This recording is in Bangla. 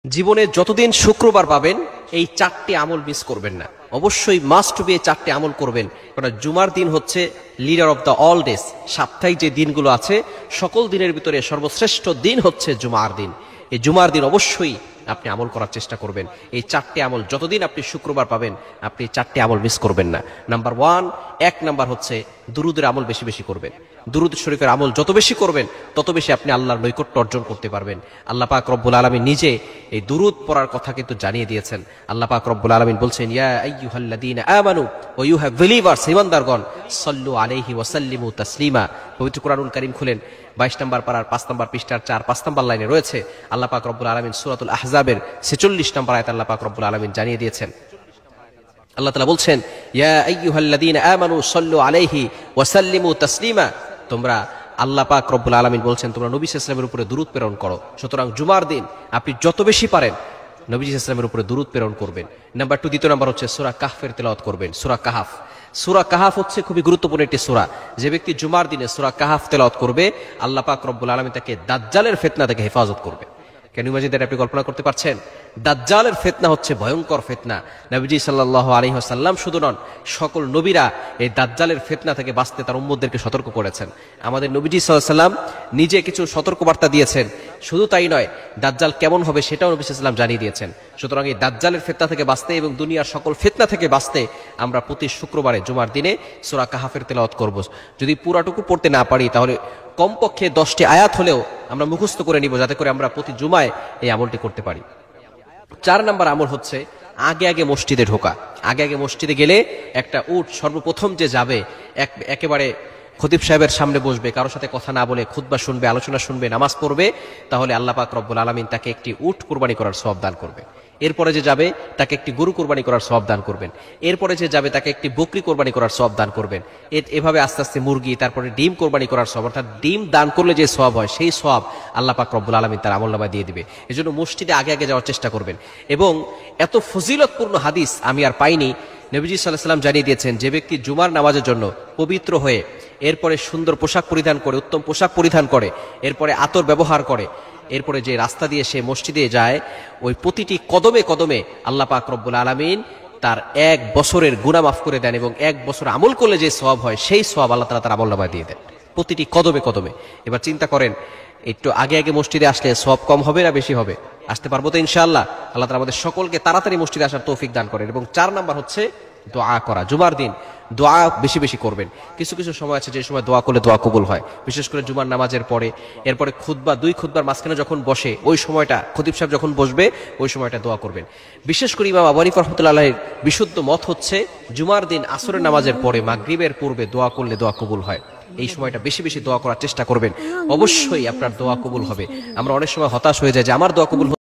জীবনে যতদিন শুক্রবার পাবেন এই চারটি আমল মিস করবেন না। অবশ্যই মাস্ট বি এই চারটি আমল করবেন, কারণ জুমার দিন হচ্ছে leader of the all days. সাপ্তাহিক যে দিনগুলো আছে সকল দিনের ভিতরে সর্বশ্রেষ্ঠ দিন হচ্ছে জুমার দিন। এই জুমার দিন অবশ্যই আপনি আমল করার চেষ্টা করবেন। এই চারটি আমল যতদিন আপনি শুক্রবার পাবেন আপনি চারটি আমল মিস করবেন না। নাম্বার ওয়ান, এক নাম্বার হচ্ছে দুরুদের আমল বেশি বেশি করবেন। দুরুদ শরীফের আমল যত বেশি করবেন তত বেশি আপনি আল্লাহর নৈকট্য অর্জন করতে পারবেন। আল্লাহ পাক রব্বুল আলামিন নিজে এই দুরুদ পড়ার কথা কিন্তু জানিয়ে দিয়েছেন। আল্লাহ পাক রব্বুল আলামিন বলছেন, ইয়া আইয়ুহাল্লাযীনা আমানু ওয়া ইউ হ্যাভ বিলিভার্স, ঈমানদারগণ, সাল্লু আলাইহি ওয়া সাল্লিমু তাসলিমা। পবিত্র কোরআনুল কারীম খুলেন 22 নম্বর পারার 5 নম্বর পৃষ্ঠার 4-5 নম্বর লাইনে রয়েছে। আল্লাহ পাক রব্বুল আলামিন সূরাতুল আহজাবের 46 নম্বর আয়াতে আল্লাহ পাক রব্বুল আলামিন জানিয়ে দিয়েছেন, আল্লাহ তাআলা বলছেন, ইয়া আইয়ুহাল্লাযীনা আমানু সাল্লু আলাইহি ওয়া সাল্লিমু তাসলিমা। তোমরা, আল্লাহ পাক রব্বুল আলামিন বলছেন, তোমরা নবী সাল্লাল্লাহু আলাইহি ওয়াসাল্লামের উপরে দুরূদ প্রেরণ করো। সুতরাং জুমার দিন আপনি যত বেশি পারেন নবী সাল্লাল্লাহু আলাইহি ওয়াসাল্লামের উপরে দুরূদ প্রেরণ করবেন। নাম্বার 2, দ্বিতীয় নাম্বার হচ্ছে সূরা কাহফের তেলাওয়াত করবেন। সূরা কাহফ, সূরা কাহফ হচ্ছে খুবই গুরুত্বপূর্ণ একটি সূরা। যে ব্যক্তি জুমার দিনে সূরা কাহফ তেলাওয়াত করবে আল্লাহ পাক রব্বুল আলামিন তাকে দাজ্জালের ফিতনা থেকে হেফাজত করবে। কেন ইমাজিন দ্যাট, আপনি কল্পনা করতে পারছেন? দাজ্জালের ফিতনা হচ্ছে ভয়ঙ্কর ফিতনা। নবীজি সাল্লাল্লাহু আলাইহি ওয়াসাল্লাম শুধু নন, সকল নবীরা এই দাজ্জালের ফিতনা থেকে বাঁচতে তার উম্মতদেরকে সতর্ক করেছেন। আমাদের নবীজি সাল্লাল্লাহু আলাইহি ওয়াসাল্লাম নিজে কিছু সতর্কবার্তা দিয়েছেন। শুধু তাই নয়, দাজ্জাল কেমন হবে সেটাও নবী সাল্লাল্লাহু আলাইহি ওয়াসাল্লাম জানিয়ে দিয়েছেন। সুতরাং এই দাজ্জালের ফিতনা থেকে বাঁচতে এবং দুনিয়ার সকল ফিতনা থেকে বাঁচতে আমরা প্রতি শুক্রবারে জুমার দিনে সূরা কাহফের তেলাওয়াত করব। যদি পুরাটুকু পড়তে না পারি তাহলে কমপক্ষে 10টি আয়াত হলেও আমরা মুখস্থ করে নিব, যাতে করে আমরা প্রতি জুমায় এই আমলটি করতে পারি। 4 নম্বর আমল হচ্ছে আগে আগে মসজিদে ঢোকা। আগে আগে মসজিদে গেলে একটা উট সর্বপ্রথম যে যাবে একেবারে খতিব সাহেবের সামনে বসবে, কারোর সাথে কথা না বলে খুতবা শুনবে, আলোচনা শুনবে, নামাজ পড়বে, তাহলে আল্লাহ পাক রব্বুল আলামিন তাকে একটি উট কুরবানি করার সওয়াব দান করবে। এরপরে যে যাবে তাকে একটি গরু কোরবানি করার সওয়াব দান করবেন। এরপরে যে যাবে তাকে একটি বকরি কোরবানি করার সওয়াব দান করবেন। এভাবে আস্তে আস্তে মুরগি, তারপরে ডিম কোরবানি করার সওয়াব, অর্থাৎ ডিম দান করলে যে সওয়াব হয় সেই সওয়াব আল্লাহ পাক রব্বুল আলামিন তার আমলনামায় দিয়ে দিবে। এজন্য মসজিদে আগে আগে যাওয়ার চেষ্টা করবেন। এবং এত ফজিলতপূর্ণ হাদিস আমি আর পাইনি। নবীজি সাল্লাল্লাহু আলাইহি ওয়াসাল্লাম জানিয়ে দিয়েছেন, যে ব্যক্তি জুমার নামাজের জন্য পবিত্র হয়ে এরপরে সুন্দর পোশাক পরিধান করে, উত্তম পোশাক পরিধান করে, এরপরে আতর ব্যবহার করে, এরপরে যে রাস্তা দিয়ে সে মসজিদে যায়, ওই প্রতিটি কদমে কদমে আল্লাহ পাক রব্বুল আলামিন তার 1 বছরের গুনাহ মাফ করে দেন এবং 1 বছর আমল করলে যে সওয়াব হয় সেই সওয়াব আল্লাহ তাআলা তার আমলনামায় দিয়ে দেন প্রতিটি কদমে কদমে। এবার চিন্তা করেন, একটু আগে আগে মসজিদে আসলে সওয়াব কম হবে না বেশি হবে? আসতে পারবো তো ইনশাআল্লাহ? আল্লাহ তাআলা আমাদের সকলকে তাড়াতাড়ি মসজিদে আসার তৌফিক দান করেন। এবং 4 নাম্বার হচ্ছে দোয়া করা। জুমার দিন দোয়া বেশি বেশি করবেন। কিছু কিছু সময় আছে যে সময় দোয়া করলে দোয়া কবুল হয়, বিশেষ করে জুমার নামাজের পরে। এরপরে খুতবা, 2 খুতবার মাঝখানে যখন বসে ওই সময়টা, খতিব সাহেব যখন বসবে ওই সময়টা দোয়া করবেন। বিশেষ করে ইমাম আবু হানিফা রাহমাতুল্লাহি আলাইহির বিশুদ্ধ মত হচ্ছে জুমার দিন আসরের নামাজের পরে মাগরিবের পূর্বে দোয়া করলে দোয়া কবুল হয়। এই সময়টা বেশি বেশি দোয়া করার চেষ্টা করবেন, অবশ্যই আপনার দোয়া কবুল হবে। আমরা অনেক সময় হতাশ হয়ে যাই যে আমার দোয়া কবুল